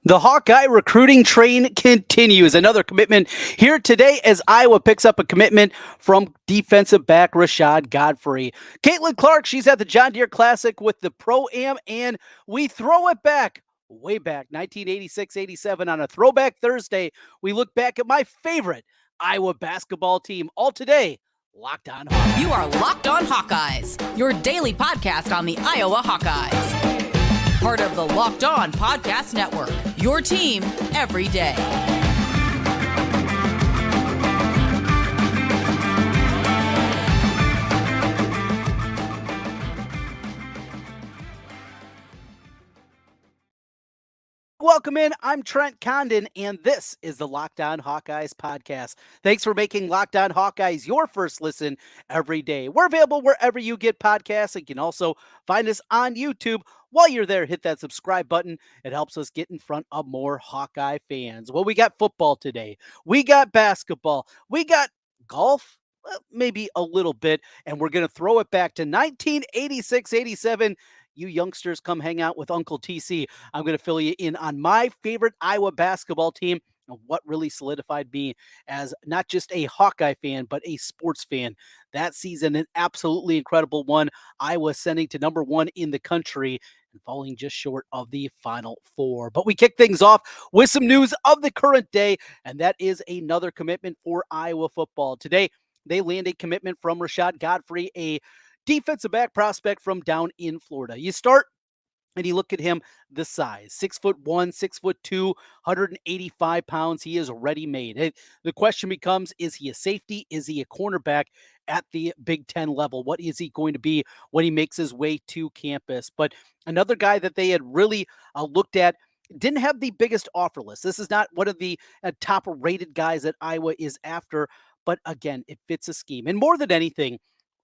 The Hawkeye recruiting train continues. Another commitment here today as Iowa picks up a commitment from defensive back Rashad Godfrey. Caitlin Clark, she's at the John Deere Classic with the Pro-Am, and we throw it back, way back, 1986-87 on a Throwback Thursday. We look back at my favorite Iowa basketball team, all today, Locked On Hawkeyes. You are Locked On Hawkeyes, your daily podcast on the Iowa Hawkeyes. Part of the Locked On Podcast Network, your team every day. Welcome in. I'm Trent Condon, and this is the Locked On Hawkeyes podcast. Thanks for making Locked On Hawkeyes your first listen every day. We're available wherever you get podcasts. You can also find us on YouTube. While you're there, hit that subscribe button. It helps us get in front of more Hawkeye fans. Well, we got football today. We got basketball. We got golf. Well, maybe a little bit. And we're going to throw it back to 1986-87. You youngsters come hang out with Uncle TC. I'm going to fill you in on my favorite Iowa basketball team and what really solidified me as not just a Hawkeye fan, but a sports fan. That season, an absolutely incredible one. Iowa ascending to number one in the country and falling just short of the Final Four. But we kick things off with some news of the current day, and that is another commitment for Iowa football. Today, they land a commitment from Rashad Godfrey, a defensive back prospect from down in Florida. You start and you look at him, the size, 6'1", 6'2", 185 pounds. He is ready made. The question becomes, is he a safety? Is he a cornerback at the Big Ten level? What is he going to be when he makes his way to campus? But another guy that they had really looked at, didn't have the biggest offer list. This is not one of the top rated guys that Iowa is after. But again, it fits a scheme. And more than anything,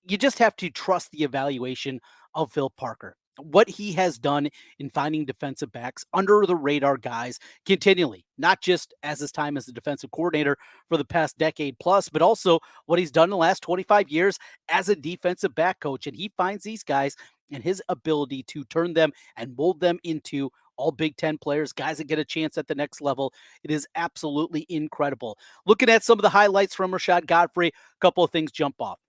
you just have to trust the evaluation of Phil Parker. What he has done in finding defensive backs, under the radar guys continually, not just as his time as the defensive coordinator for the past decade plus, but also what he's done in the last 25 years as a defensive back coach. And he finds these guys and his ability to turn them and mold them into all Big Ten players, guys that get a chance at the next level. It is absolutely incredible. Looking at some of the highlights from Rashad Godfrey, a couple of things jump off.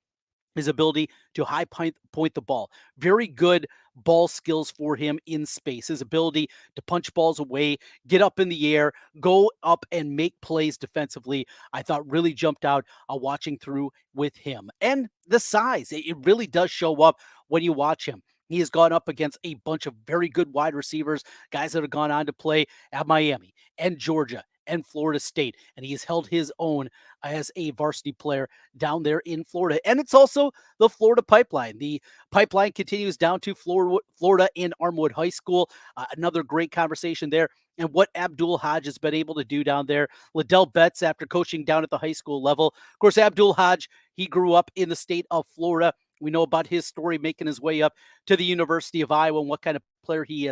His ability to high point the ball. Very good ball skills for him in space. His ability to punch balls away, get up in the air, go up and make plays defensively, I thought really jumped out watching through with him. And the size, it really does show up when you watch him. He has gone up against a bunch of very good wide receivers, guys that have gone on to play at Miami and Georgia and Florida State, and he has held his own as a varsity player down there in Florida. And it's also the Florida pipeline. The pipeline continues down to Florida and Armwood High School. Another great conversation there. And what Abdul Hodge has been able to do down there. Liddell Betts, after coaching down at the high school level. Of course, Abdul Hodge, he grew up in the state of Florida. We know about his story making his way up to the University of Iowa and what kind of player he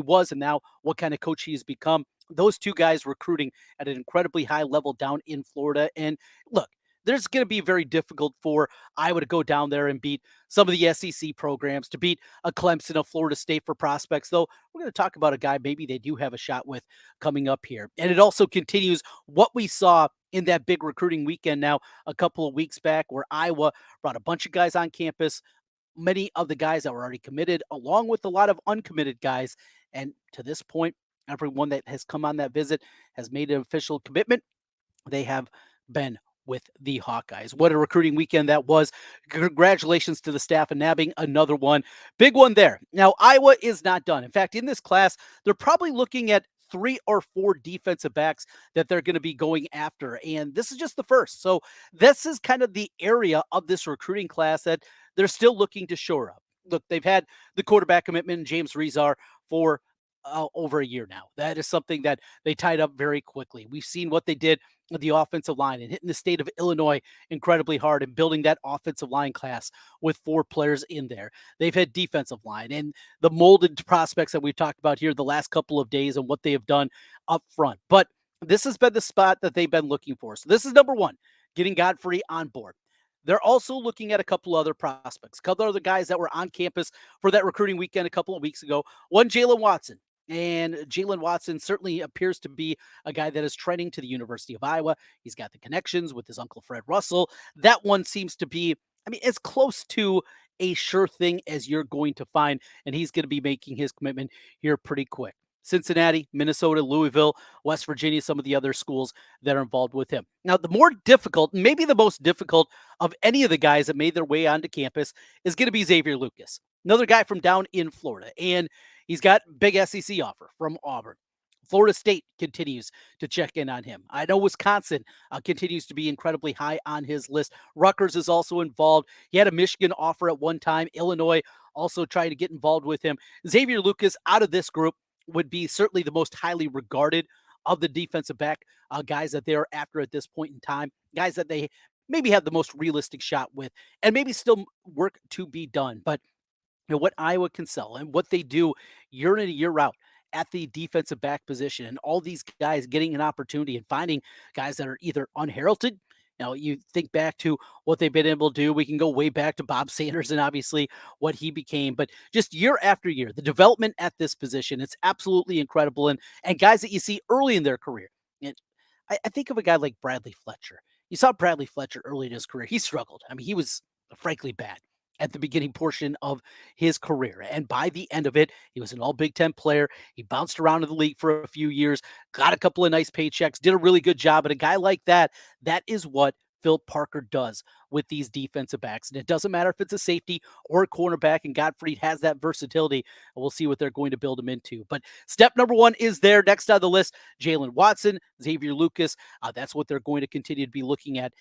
was, and now what kind of coach he has become. Those two guys recruiting at an incredibly high level down in Florida. And look, there's going to be very difficult for Iowa to go down there and beat some of the SEC programs, to beat a Clemson, a Florida State for prospects, though we're going to talk about a guy maybe they do have a shot with coming up here. And it also continues what we saw in that big recruiting weekend now a couple of weeks back, where Iowa brought a bunch of guys on campus, many of the guys that were already committed, along with a lot of uncommitted guys. And to this point, everyone that has come on that visit has made an official commitment. They have been with the Hawkeyes. What a recruiting weekend that was. Congratulations to the staff and nabbing another one. Big one there. Now, Iowa is not done. In fact, in this class, they're probably looking at 3 or 4 defensive backs that they're going to be going after. And this is just the first. So this is kind of the area of this recruiting class that they're still looking to shore up. Look, they've had the quarterback commitment in James Rezar for over a year now. That is something that they tied up very quickly. We've seen what they did with the offensive line and hitting the state of Illinois incredibly hard and building that offensive line class with 4 players in there. They've had defensive line and the molded prospects that we've talked about here the last couple of days and what they have done up front. But this has been the spot that they've been looking for. So this is number one, getting Godfrey on board. They're also looking at a couple other prospects, a couple other guys that were on campus for that recruiting weekend a couple of weeks ago. One, Jalen Watson. And Jalen Watson certainly appears to be a guy that is trending to the University of Iowa. He's got the connections with his uncle Fred Russell. That one seems to be, I mean, as close to a sure thing as you're going to find. And he's going to be making his commitment here pretty quick. Cincinnati, Minnesota, Louisville, West Virginia, some of the other schools that are involved with him. Now, the more difficult, maybe the most difficult of any of the guys that made their way onto campus is going to be Xavier Lucas, another guy from down in Florida. And he's got big SEC offer from Auburn. Florida State continues to check in on him. I know Wisconsin continues to be incredibly high on his list. Rutgers is also involved. He had a Michigan offer at one time. Illinois also trying to get involved with him. Xavier Lucas out of this group would be certainly the most highly regarded of the defensive back guys that they're after at this point in time, guys that they maybe have the most realistic shot with, and maybe still work to be done. But what Iowa can sell and what they do year in and year out at the defensive back position, and all these guys getting an opportunity and finding guys that are either unheralded. You think back to what they've been able to do. We can go way back to Bob Sanders and obviously what he became, but just year after year, the development at this position, it's absolutely incredible. And guys that you see early in their career. And I think of a guy like Bradley Fletcher. You saw Bradley Fletcher early in his career. He struggled. I mean, he was frankly bad at the beginning portion of his career. And by the end of it, he was an all Big Ten player. He bounced around in the league for a few years, got a couple of nice paychecks, did a really good job. And a guy like that, that is what Phil Parker does with these defensive backs. And it doesn't matter if it's a safety or a cornerback, and Godfrey has that versatility. And we'll see what they're going to build him into. But step number one is there. Next on the list, Jalen Watson, Xavier Lucas. That's what they're going to continue to be looking at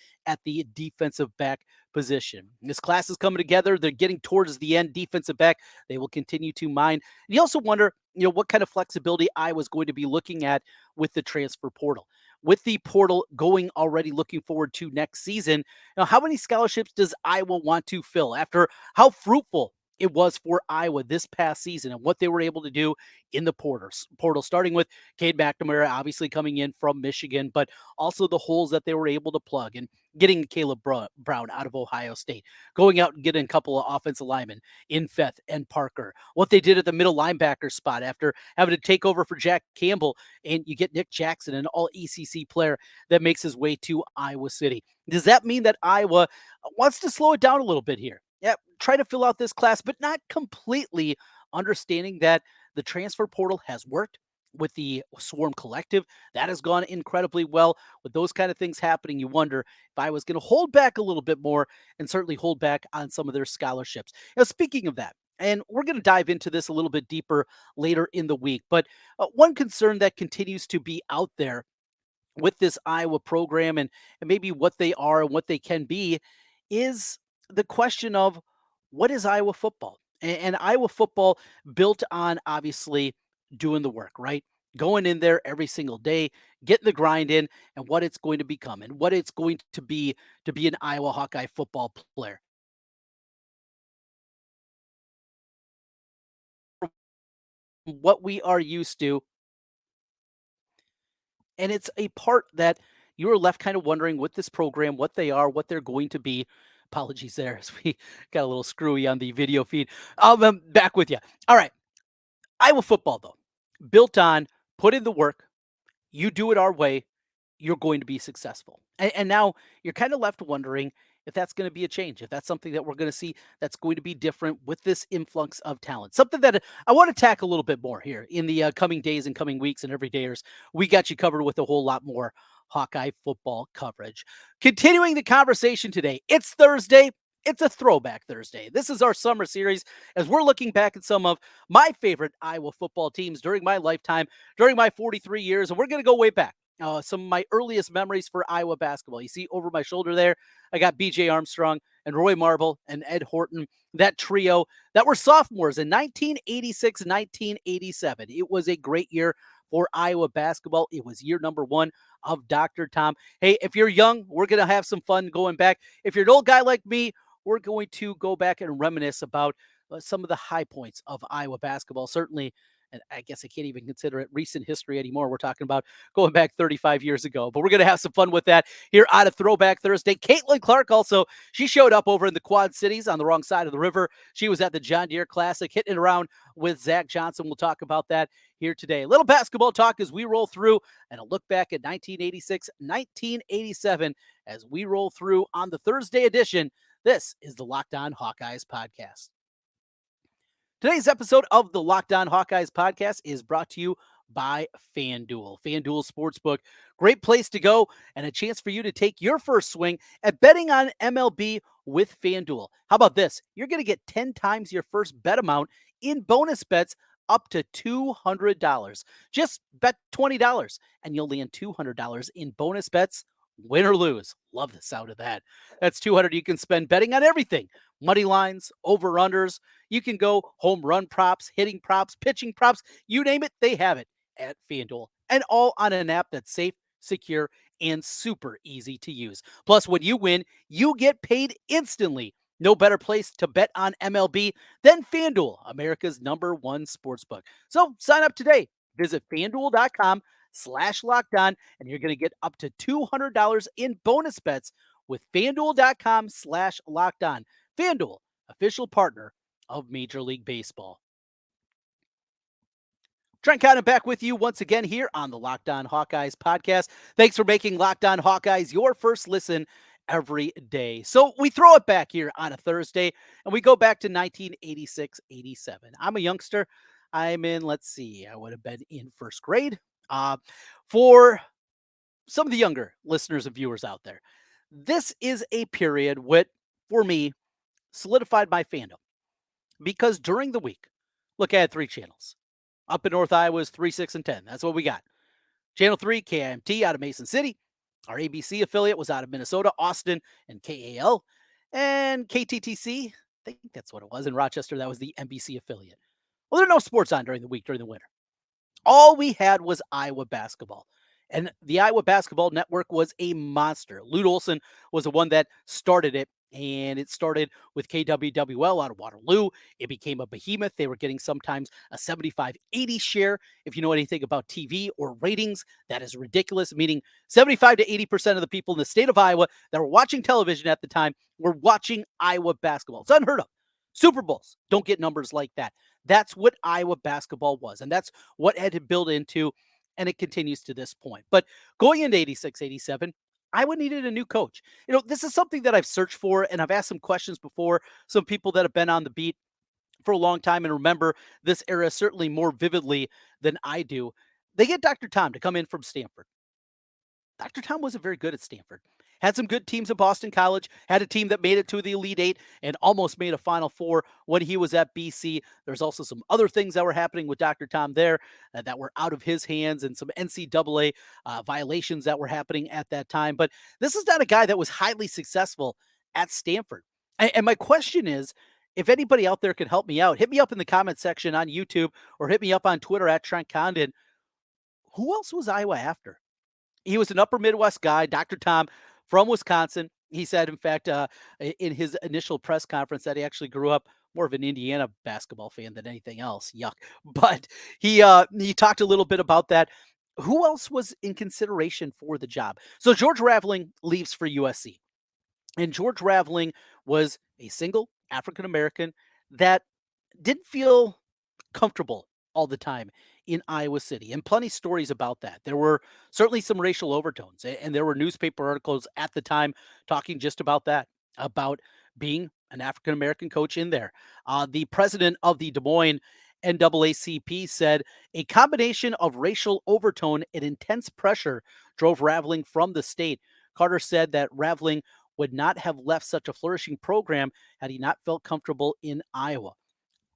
the defensive back position. This class is coming together. They're getting towards the end. Defensive back, they will continue to mine. And you also wonder, what kind of flexibility I was going to be looking at with the transfer portal. With the portal going already, looking forward to next season, how many scholarships does Iowa want to fill after how fruitful it was for Iowa this past season and what they were able to do in the portal, starting with Cade McNamara, obviously coming in from Michigan, but also the holes that they were able to plug and getting Caleb Brown out of Ohio State, going out and getting a couple of offensive linemen in Feth and Parker, what they did at the middle linebacker spot after having to take over for Jack Campbell, and you get Nick Jackson, an all ECC player that makes his way to Iowa City. Does that mean that Iowa wants to slow it down a little bit here? Yeah, try to fill out this class, but not completely, understanding that the transfer portal has worked with the Swarm Collective. That has gone incredibly well. With those kind of things happening, you wonder if I was going to hold back a little bit more and certainly hold back on some of their scholarships. Speaking of that, and we're going to dive into this a little bit deeper later in the week, but one concern that continues to be out there with this Iowa program and maybe what they are and what they can be is the question of what is Iowa football? And Iowa football built on obviously doing the work, right? Going in there every single day, getting the grind in, and what it's going to become and what it's going to be an Iowa Hawkeye football player. What we are used to. And it's a part that you are left kind of wondering with this program, what they are, what they're going to be. Apologies there as we got a little screwy on the video feed. I'm back with you. All right. Iowa football, though, built on put in the work, you do it our way, you're going to be successful. And now you're kind of left wondering if that's going to be a change, if that's something that we're going to see that's going to be different with this influx of talent. Something that I want to tackle a little bit more here in the coming days and coming weeks and everydayers. We got you covered with a whole lot more Hawkeye football coverage. Continuing the conversation today, it's Thursday. It's a Throwback Thursday. This is our summer series as we're looking back at some of my favorite Iowa football teams during my lifetime, during my 43 years, and we're going to go way back. Some of my earliest memories for Iowa basketball. You see over my shoulder there, I got B.J. Armstrong and Roy Marble and Ed Horton, that trio that were sophomores in 1986, 1987. It was a great year for Iowa basketball. It was year number one of Dr. Tom. Hey, if you're young, we're going to have some fun going back. If you're an old guy like me, we're going to go back and reminisce about some of the high points of Iowa basketball. Certainly, and I guess I can't even consider it recent history anymore. We're talking about going back 35 years ago, but we're going to have some fun with that here out of Throwback Thursday. Caitlin Clark also, she showed up over in the Quad Cities on the wrong side of the river. She was at the John Deere Classic, hitting it around with Zach Johnson. We'll talk about that here today. A little basketball talk as we roll through and a look back at 1986, 1987 as we roll through on the Thursday edition. This is the Locked On Hawkeyes Podcast. Today's episode of the Locked On Hawkeyes Podcast is brought to you by FanDuel. FanDuel Sportsbook, great place to go and a chance for you to take your first swing at betting on MLB with FanDuel. How about this? You're going to get 10 times your first bet amount in bonus bets up to $200. Just bet $20 and you'll land $200 in bonus bets, win or lose. Love the sound of that. That's $200 you can spend betting on everything. Money lines, over-unders. You can go home run props, hitting props, pitching props. You name it, they have it at FanDuel. And all on an app that's safe, secure, and super easy to use. Plus, when you win, you get paid instantly. No better place to bet on MLB than FanDuel, America's #1 sportsbook. So sign up today. Visit FanDuel.com/lockedon, and you're going to get up to $200 in bonus bets with FanDuel.com/lockedon. FanDuel, official partner of Major League Baseball. Trent Condon back with you once again here on the Locked On Hawkeyes podcast. Thanks for making Locked On Hawkeyes your first listen every day. So we throw it back here on a Thursday, and we go back to 1986-87. I'm a youngster. I'm in, let's see, I would have been in first grade. For some of the younger listeners and viewers out there, this is a period which, for me, solidified my fandom. Because during the week, look, I had 3 channels. Up in North Iowa is 3, 6, and 10. That's what we got. Channel 3, KIMT out of Mason City. Our ABC affiliate was out of Minnesota, Austin, and KAL. And KTTC, I think that's what it was, in Rochester. That was the NBC affiliate. Well, there are no sports on during the week, during the winter. All we had was Iowa basketball. And the Iowa Basketball Network was a monster. Lute Olson was the one that started it. And it started with KWWL out of Waterloo. It became a behemoth. They were getting sometimes a 75-80 share. If you know anything about TV or ratings, that is ridiculous, meaning 75 to 80% of the people in the state of Iowa that were watching television at the time were watching Iowa basketball. It's unheard of. Super Bowls don't get numbers like that. That's what Iowa basketball was, and that's what it had built into, and it continues to this point. But going into 86, 87, Iowa needed a new coach. You know, this is something that I've searched for, and I've asked some questions before, some people that have been on the beat for a long time and remember this era certainly more vividly than I do. They get Dr. Tom to come in from Stanford. Dr. Tom wasn't very good at Stanford. Had some good teams at Boston College, had a team that made it to the Elite Eight and almost made a Final Four when he was at BC. There's also some other things that were happening with Dr. Tom there that were out of his hands, and some NCAA violations that were happening at that time. But this is not a guy that was highly successful at Stanford. And my question is, if anybody out there could help me out, hit me up in the comment section on YouTube or hit me up on Twitter at Trent Condon. Who else was Iowa after? He was an upper Midwest guy, Dr. Tom, from Wisconsin. He said, in fact, in his initial press conference that he actually grew up more of an Indiana basketball fan than anything else. Yuck. But he talked a little bit about that. Who else was in consideration for the job? So George Raveling leaves for USC. And George Raveling was a single African-American that didn't feel comfortable all the time in Iowa City, and plenty of stories about that. There were certainly some racial overtones, and there were newspaper articles at the time talking just about that, about being an African-American coach in there. The president of the Des Moines NAACP said a combination of racial overtone and intense pressure drove Raveling from the state. Carter said that Raveling would not have left such a flourishing program had he not felt comfortable in Iowa.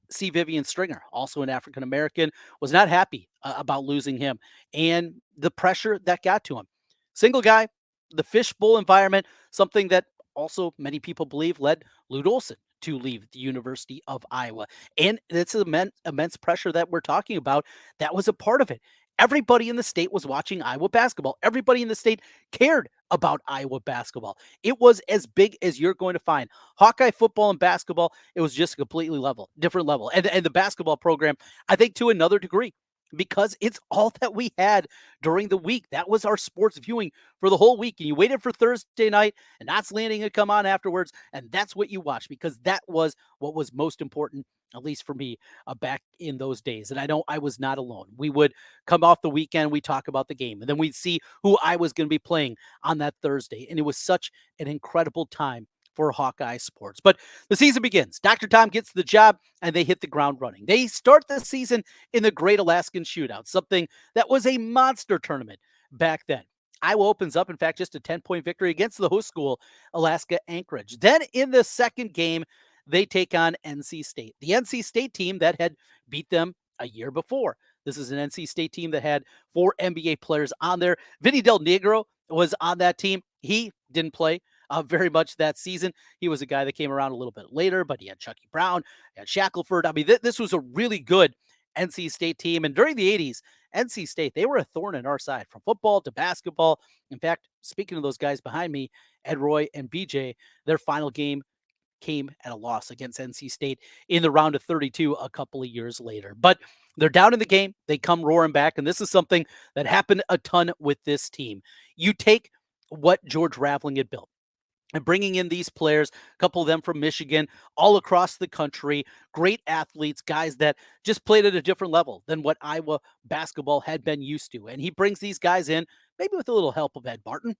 C. Vivian Stringer, also an African-American, was not happy about losing him and the pressure that got to him. Single guy, the fishbowl environment, something that also many people believe led Lute Olson to leave the University of Iowa. And it's immense pressure that we're talking about. That was a part of it. Everybody in the state was watching Iowa basketball. Everybody in the state cared about Iowa basketball. It was as big as you're going to find. Hawkeye football and basketball, it was just a completely different level. And the basketball program, I think to another degree, because it's all that we had during the week. That was our sports viewing for the whole week. And you waited for Thursday night and Knots Landing to come on afterwards. And that's what you watched because that was what was most important, at least for me, back in those days. And I know I was not alone. We would come off the weekend, we talk about the game, and then we'd see who I was going to be playing on that Thursday. And it was such an incredible time for Hawkeye sports. But the season begins. Dr. Tom gets the job and they hit the ground running. They start the season in the Great Alaskan Shootout, something that was a monster tournament back then. Iowa opens up, in fact, just a 10-point victory against the host school, Alaska Anchorage. Then in the second game, they take on NC State, the NC State team that had beat them a year before. This is an NC State team that had 4 NBA players on there. Vinny Del Negro was on that team. He didn't play very much that season. He was a guy that came around a little bit later, but he had Chucky Brown, he had Shackelford. I mean, this was a really good NC State team. And during the 80s, NC State, they were a thorn in our side from football to basketball. In fact, speaking of those guys behind me, Ed Roy and BJ, their final game came at a loss against NC State in the round of 32 a couple of years later. But they're down in the game. They come roaring back. And this is something that happened a ton with this team. You take what George Raveling had built and bringing in these players, a couple of them from Michigan, all across the country, great athletes, guys that just played at a different level than what Iowa basketball had been used to. And he brings these guys in, maybe with a little help of Ed Martin.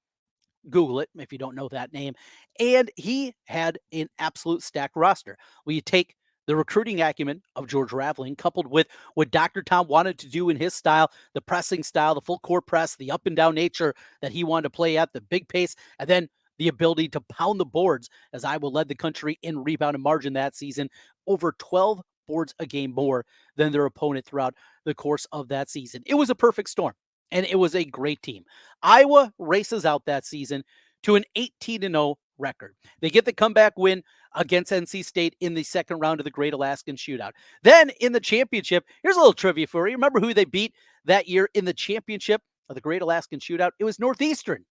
Google it if you don't know that name. And he had an absolute stacked roster. Well, you take the recruiting acumen of George Raveling, coupled with what Dr. Tom wanted to do in his style, the pressing style, the full court press, the up and down nature that he wanted to play at, the big pace, and then the ability to pound the boards as Iowa led the country in rebound and margin that season, over 12 boards a game more than their opponent throughout the course of that season. It was a perfect storm, and it was a great team. Iowa races out that season to an 18-0 record. They get the comeback win against NC State in the second round of the Great Alaskan Shootout. Then in the championship, here's a little trivia for you. Remember who they beat that year in the championship of the Great Alaskan Shootout? It was Northeastern,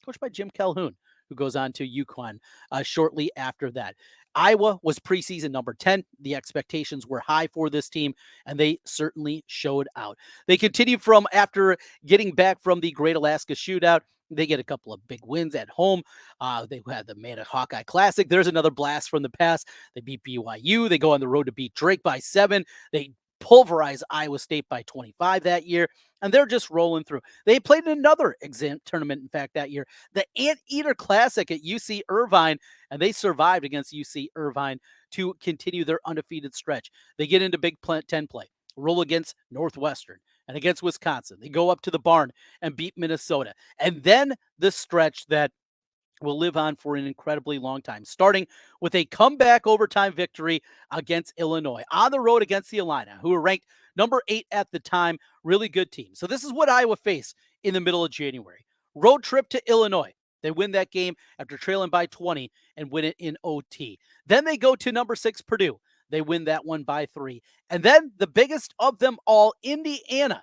coached by Jim Calhoun, who goes on to UConn shortly after that. Iowa was preseason number 10. The expectations were high for this team, and they certainly showed out. They continue from after getting back from the Great Alaska Shootout. They get a couple of big wins at home. They had the Hawkeye Classic. There's another blast from the past. They beat BYU. They go on the road to beat Drake by 7. They pulverize Iowa State by 25 that year, and they're just rolling through. They played in another exam tournament, in fact, that year, the Anteater Classic at UC Irvine, and they survived against UC Irvine to continue their undefeated stretch. They get into Big 10 play, roll against Northwestern and against Wisconsin. They go up to the barn and beat Minnesota. And then the stretch that will live on for an incredibly long time, starting with a comeback overtime victory against Illinois on the road against the Illini, who were ranked number 8 at the time. Really good team. So this is what Iowa faced in the middle of January. Road trip to Illinois. They win that game after trailing by 20 and win it in OT. Then they go to number 6 Purdue. They win that one by 3. And then the biggest of them all, Indiana,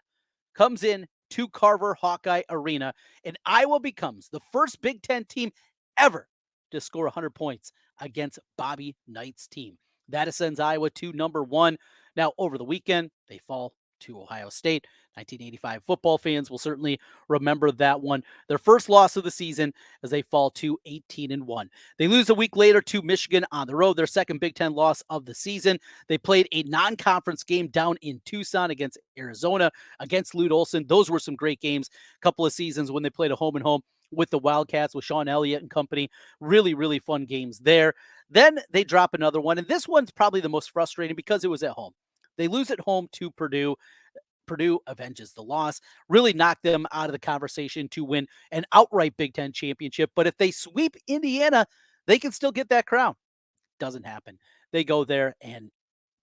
comes in to Carver Hawkeye Arena, and Iowa becomes the first Big Ten team ever to score 100 points against Bobby Knight's team. That ascends Iowa to number 1. Now, over the weekend, they fall to Ohio State. 1985 football fans will certainly remember that one. Their first loss of the season as they fall to 18-1. They lose a week later to Michigan on the road, their second Big Ten loss of the season. They played a non-conference game down in Tucson against Arizona, against Lute Olson. Those were some great games. A couple of seasons when they played a home and home with the Wildcats with Sean Elliott and company. Really, really fun games there. Then they drop another one, and this one's probably the most frustrating because it was at home. They lose at home to Purdue. Purdue avenges the loss, really knocked them out of the conversation to win an outright Big Ten championship. But if they sweep Indiana, they can still get that crown. Doesn't happen. They go there and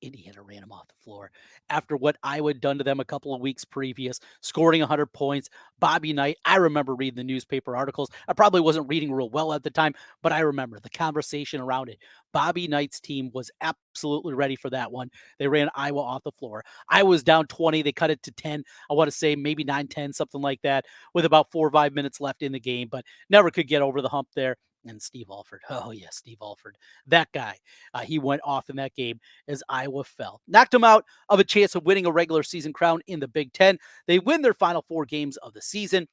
Indiana ran them off the floor after what Iowa had done to them a couple of weeks previous, scoring 100 points. Bobby Knight, I remember reading the newspaper articles. I probably wasn't reading real well at the time, but I remember the conversation around it. Bobby Knight's team was absolutely ready for that one. They ran Iowa off the floor. Iowa was down 20. They cut it to 10. I want to say maybe 9-10, something like that, with about 4 or 5 minutes left in the game, but never could get over the hump there. And Steve Alford. Oh, yeah, Steve Alford. That guy. He went off in that game as Iowa fell. Knocked them out of a chance of winning a regular season crown in the Big Ten. They win their final 4 games of the season,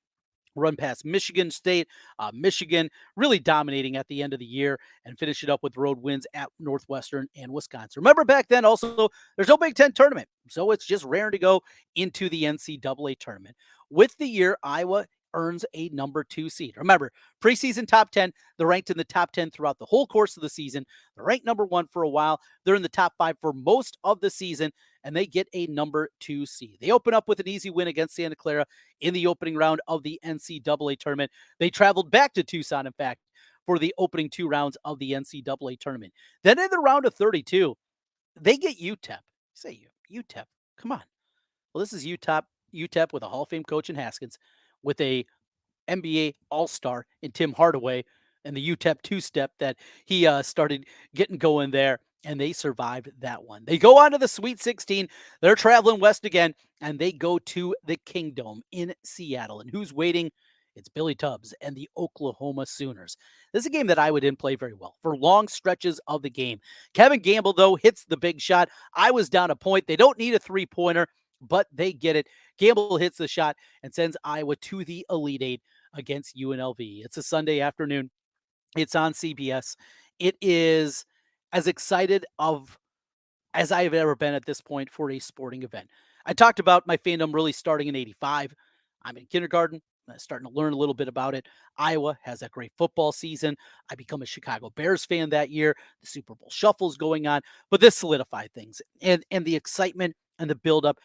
run past Michigan State. Michigan really dominating at the end of the year and finish it up with road wins at Northwestern and Wisconsin. Remember back then also, there's no Big Ten tournament, so it's just rare to go into the NCAA tournament. With the year, Iowa earns a number 2 seed. Remember, preseason top 10, they're ranked in the top 10 throughout the whole course of the season. They're ranked number 1 for a while. They're in the top 5 for most of the season, and they get a number 2 seed. They open up with an easy win against Santa Clara in the opening round of the NCAA tournament. They traveled back to Tucson, in fact, for the opening 2 rounds of the NCAA tournament. Then in the round of 32, they get UTEP. Say UTEP, come on. Well, this is UTEP with a Hall of Fame coach in Haskins, with a NBA All-Star in Tim Hardaway, and the UTEP two-step that he started getting going there, and they survived that one. They go on to the Sweet 16. They're traveling west again, and they go to the Kingdome in Seattle. And who's waiting? It's Billy Tubbs and the Oklahoma Sooners. This is a game that Iowa didn't play very well for long stretches of the game. Kevin Gamble, though, hits the big shot. I was down a point. They don't need a three-pointer, but they get it. Gamble hits the shot and sends Iowa to the Elite Eight against UNLV. It's a Sunday afternoon. It's on CBS. It is as excited of as I have ever been at this point for a sporting event. I talked about my fandom really starting in 85. I'm in kindergarten. I'm starting to learn a little bit about it. Iowa has that great football season. I become a Chicago Bears fan that year. The Super Bowl shuffle's going on, but this solidified things and the excitement and the buildup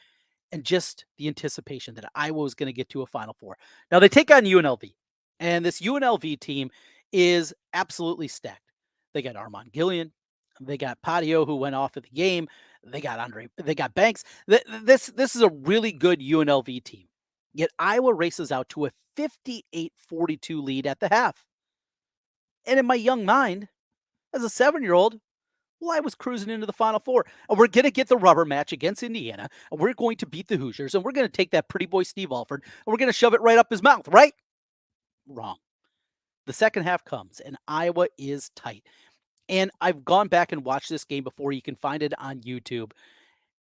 and just the anticipation that Iowa was going to get to a Final Four. Now they take on UNLV, and this UNLV team is absolutely stacked. They got Armand Gillian, they got Patio who went off of the game, they got they got Banks. This is a really good UNLV team. Yet Iowa races out to a 58-42 lead at the half. And in my young mind, as a 7-year-old, well, I was cruising into the Final Four. And we're going to get the rubber match against Indiana. And we're going to beat the Hoosiers. And we're going to take that pretty boy Steve Alford. And we're going to shove it right up his mouth, right? Wrong. The second half comes, and Iowa is tight. And I've gone back and watched this game before. You can find it on YouTube.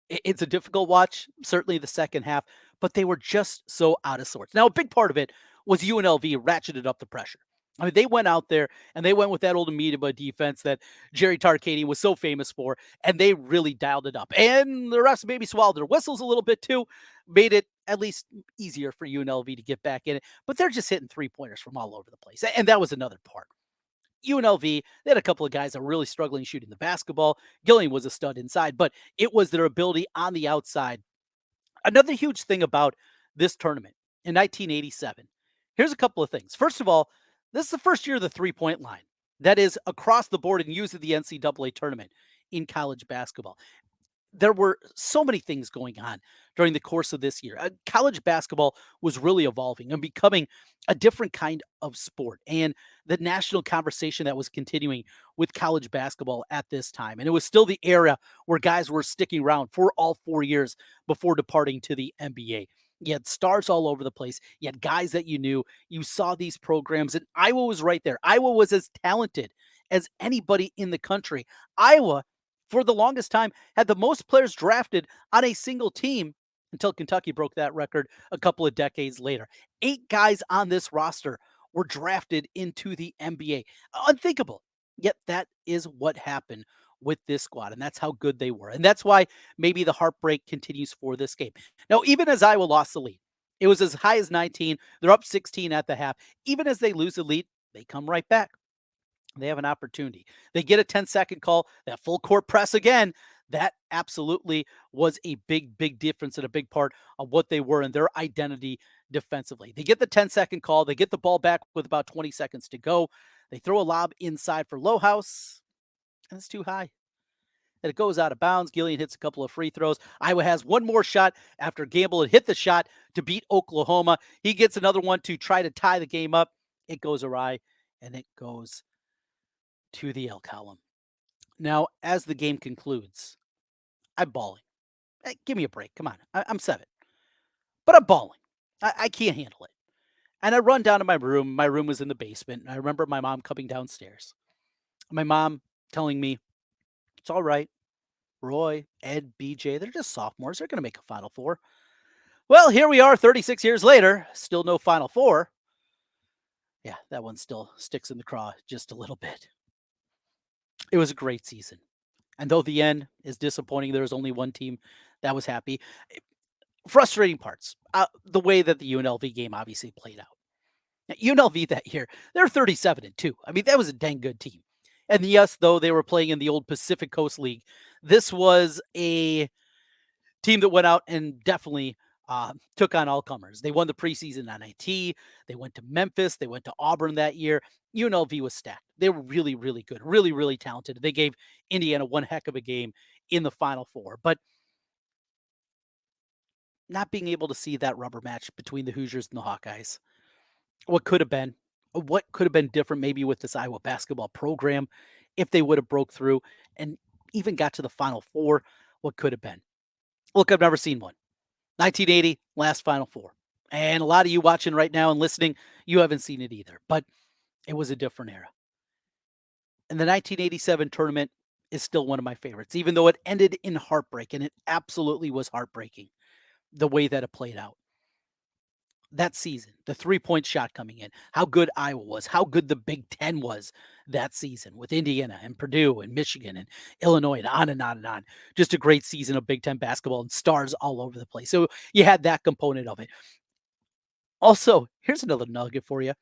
It's a difficult watch, certainly the second half, but they were just so out of sorts. Now, a big part of it was UNLV ratcheted up the pressure. I mean, they went out there and they went with that old Amoeba defense that Jerry Tarkanian was so famous for, and they really dialed it up. And the refs maybe swallowed their whistles a little bit too, made it at least easier for UNLV to get back in it. But they're just hitting three-pointers from all over the place, and that was another part. UNLV, they had a couple of guys that were really struggling shooting the basketball. Gillian was a stud inside, but it was their ability on the outside. Another huge thing about this tournament in 1987, here's a couple of things. First of all, this is the first year of the three-point line. That is across the board and used in the NCAA tournament in college basketball. There were so many things going on during the course of this year. College basketball was really evolving and becoming a different kind of sport. And the national conversation that was continuing with college basketball at this time. And it was still the era where guys were sticking around for all 4 years before departing to the NBA. You had stars all over the place. You had guys that you knew. You saw these programs, and Iowa was right there. Iowa was as talented as anybody in the country. Iowa, for the longest time, had the most players drafted on a single team until Kentucky broke that record a couple of decades later. 8 guys on this roster were drafted into the NBA. Unthinkable. Yet that is what happened with this squad, and that's how good they were. And that's why maybe the heartbreak continues for this game. Now, even as Iowa lost the lead, it was as high as 19. They're up 16 at the half. Even as they lose the lead, they come right back. They have an opportunity. They get a 10-second call, that full court press again. That absolutely was a big, big difference and a big part of what they were and their identity defensively. They get the 10-second call. They get the ball back with about 20 seconds to go. They throw a lob inside for Lowhouse, and it's too high. And it goes out of bounds. Gillian hits a couple of free throws. Iowa has one more shot after Gamble had hit the shot to beat Oklahoma. He gets another one to try to tie the game up. It goes awry, and it goes to the L column. Now, as the game concludes, I'm bawling. Hey, give me a break. Come on. I'm 7. But I'm bawling. I can't handle it. And I run down to my room. My room was in the basement. And I remember my mom coming downstairs. My mom telling me, it's all right. Roy, Ed, BJ, they're just sophomores. They're going to make a Final Four. Well, here we are 36 years later, still no Final Four. Yeah, that one still sticks in the craw just a little bit. It was a great season. And though the end is disappointing, there was only one team that was happy. Frustrating parts, the way that the UNLV game obviously played out. Now, UNLV that year, they're 37-2. I mean, that was a dang good team. And yes, though they were playing in the old Pacific Coast League, this was a team that went out and definitely took on all comers. They won the preseason NIT. They went to Memphis. They went to Auburn that year. UNLV was stacked. They were really, really good, really, really talented. They gave Indiana one heck of a game in the Final Four. But not being able to see that rubber match between the Hoosiers and the Hawkeyes, what could have been different maybe with this Iowa basketball program if they would have broke through and even got to the Final Four, what could have been. Look, I've never seen one. 1980, last Final Four. And a lot of you watching right now and listening, you haven't seen it either. But it was a different era. And the 1987 tournament is still one of my favorites, even though it ended in heartbreak, and it absolutely was heartbreaking the way that it played out. That season, the 3-point shot coming in, how good Iowa was, how good the Big Ten was that season with Indiana and Purdue and Michigan and Illinois and on and on and on. Just a great season of Big Ten basketball and stars all over the place. So you had that component of it. Also, here's another nugget for you.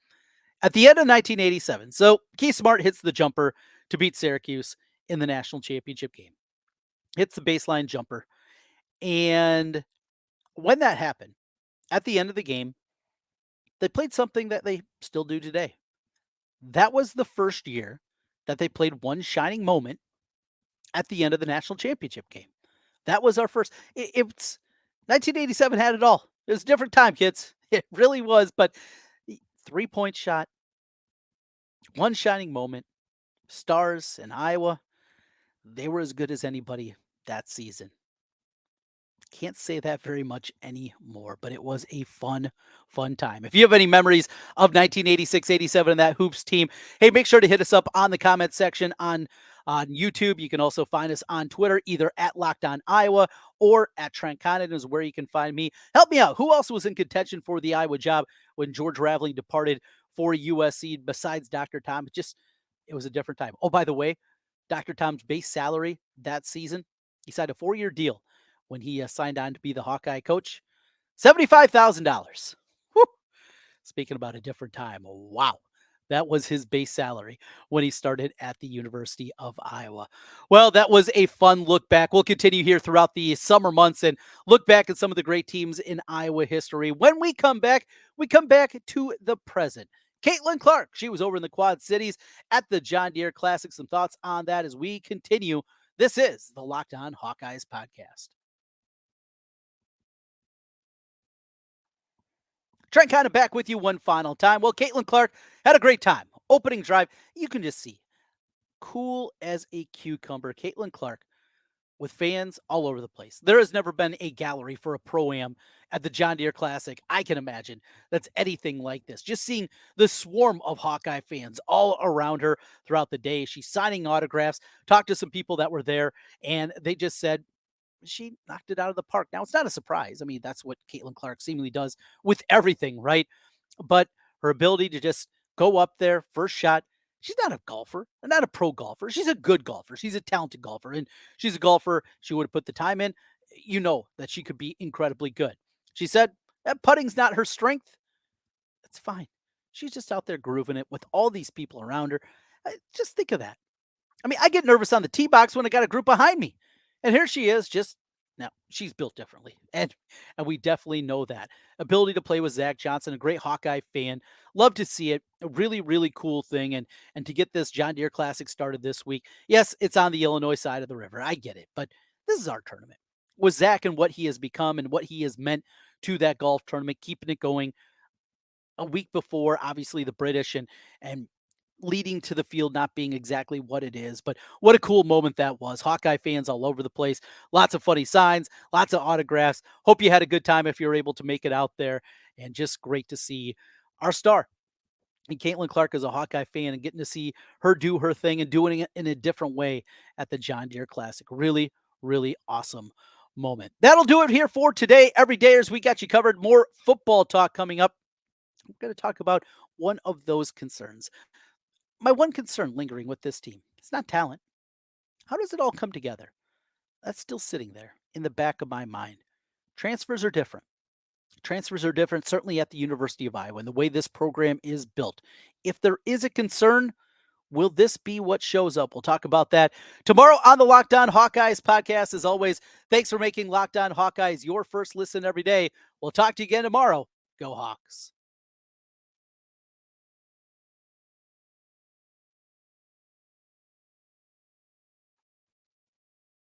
At the end of 1987, so Keith Smart hits the jumper to beat Syracuse in the national championship game. Hits the baseline jumper. And when that happened, at the end of the game, they played something that they still do today. That was the first year that they played one shining moment at the end of the national championship game. That was our first. It's 1987 had it all. It was a different time, kids. It really was. But 3-point shot, one shining moment, stars in Iowa, they were as good as anybody that season. Can't say that very much anymore, but it was a fun time. If you have any memories of 1986-87 and that Hoops team, hey, make sure to hit us up on the comment section on YouTube. You can also find us on Twitter, either at Locked On Iowa or at Trent Condon is where you can find me. Help me out. Who else was in contention for the Iowa job when George Raveling departed for USC besides Dr. Tom? It was a different time. Oh, by the way, Dr. Tom's base salary that season, he signed a 4-year deal when he signed on to be the Hawkeye coach, $75,000. Speaking about a different time, wow. That was his base salary when he started at the University of Iowa. Well, that was a fun look back. We'll continue here throughout the summer months and look back at some of the great teams in Iowa history. When we come back to the present. Caitlin Clark, she was over in the Quad Cities at the John Deere Classic. Some thoughts on that as we continue. This is the Locked On Hawkeyes podcast. Trent Condon back with you one final time. Well, Caitlin Clark had a great time. Opening drive, you can just see. Cool as a cucumber. Caitlin Clark with fans all over the place. There has never been a gallery for a Pro-Am at the John Deere Classic, I can imagine, that's anything like this. Just seeing the swarm of Hawkeye fans all around her throughout the day. She's signing autographs, talked to some people that were there, and they just said, she knocked it out of the park. Now, it's not a surprise. I mean, that's what Caitlin Clark seemingly does with everything, right? But her ability to just go up there, first shot. She's not a golfer, not a pro golfer. She's a good golfer. She's a talented golfer. And she's a golfer. She would have put the time in. You know that she could be incredibly good. She said that putting's not her strength. That's fine. She's just out there grooving it with all these people around her. Just think of that. I mean, I get nervous on the tee box when I got a group behind me. And here she is, now she's built differently. And we definitely know that. Ability to play with Zach Johnson, a great Hawkeye fan. Love to see it. A really, really cool thing. And to get this John Deere Classic started this week. Yes, it's on the Illinois side of the river. I get it. But this is our tournament. With Zach and what he has become and what he has meant to that golf tournament, keeping it going a week before, obviously, the British and leading to the field not being exactly what it is. But what a cool moment that was. Hawkeye fans all over the place. Lots of funny signs, lots of autographs. Hope you had a good time if you were able to make it out there. And just great to see our star. And Caitlin Clark is a Hawkeye fan, and getting to see her do her thing and doing it in a different way at the John Deere Classic. Really, really awesome moment. That'll do it here for today. Every day as we got you covered. More football talk coming up. I'm going to talk about one of those concerns. My one concern lingering with this team, it's not talent. How does it all come together? That's still sitting there in the back of my mind. Transfers are different. Transfers are different, certainly at the University of Iowa, and the way this program is built. If there is a concern, will this be what shows up? We'll talk about that tomorrow on the Locked On Hawkeyes podcast. As always, thanks for making Locked On Hawkeyes your first listen every day. We'll talk to you again tomorrow. Go Hawks.